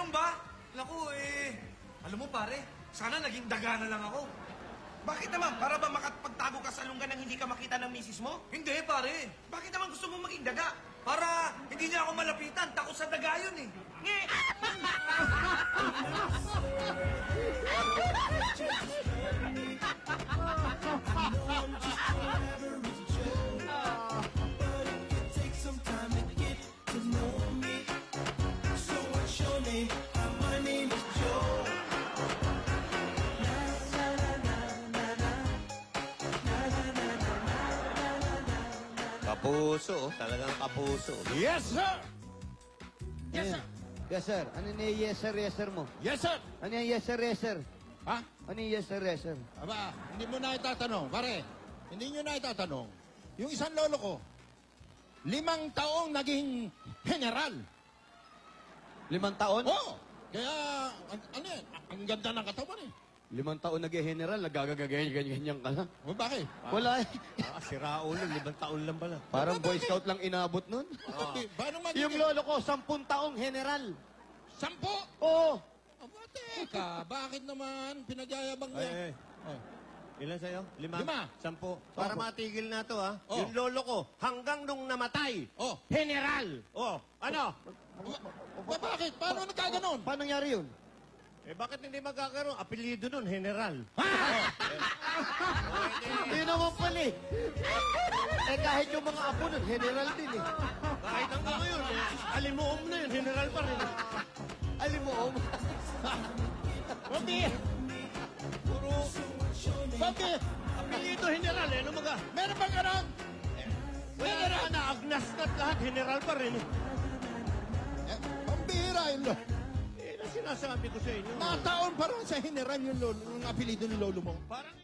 ganun ba? Naku, alam mo pare, sana naging daga na lang ako. Bakit naman? Para ba makapagtago ka sa lungga nang hindi ka makita ng misis mo? Hindi, pare. Bakit naman gusto mo maging daga? Para hindi niya ako malapitan. Takot sa daga yun eh. Nge! Kapuso, talagang kapuso. Yes, sir! Yes, sir! Yes, sir. Ano na yung yes, sir mo? Yes, sir! Ano yung yes, sir? Ha? Ano yung yes, sir? Aba, hindi mo na itatanong. Pare, hindi nyo na itatanong. Yung isang lolo ko, 5 taong naging general. 5 taon? Oo! Kaya, ano yan? Ang ganda ng katawan eh. 5 taon nag-general, nagagaganyan ka na. O bakit? Wala eh. Si Raul, 5 taon lang pala. Parang Boy Scout lang inabot nun. Paano magiging? Yung lolo ko, 10 taong general. 10? Oo. Aba, teka, bakit naman pinagyayabang niya? Oh. Ilan sa'yo? 5? 5. 10. Para matigil na to, ha? Oh. Yung lolo ko, hanggang nung namatay, Oh. general. Oh, ano? Bakit? Paano nagkaganon? Paano nangyari yun? Bakit hindi magkakaroon? Apelyido nun, general. Yun naman pala eh. Kahit yung mga apo nun, general din eh. Kahit hanggang ngayon, alimuom na yun, general pa rin. Alim mo, Hindi. Puro, Bakit? apelyido general, ano maga? Meron bang ganon? Wala na, agnas na lahat, general pa rin. Pambira yun, lo. Sinasabi ko sa inyo. Mga taon pa rin sa general yung apelido ni lolo mo. Parang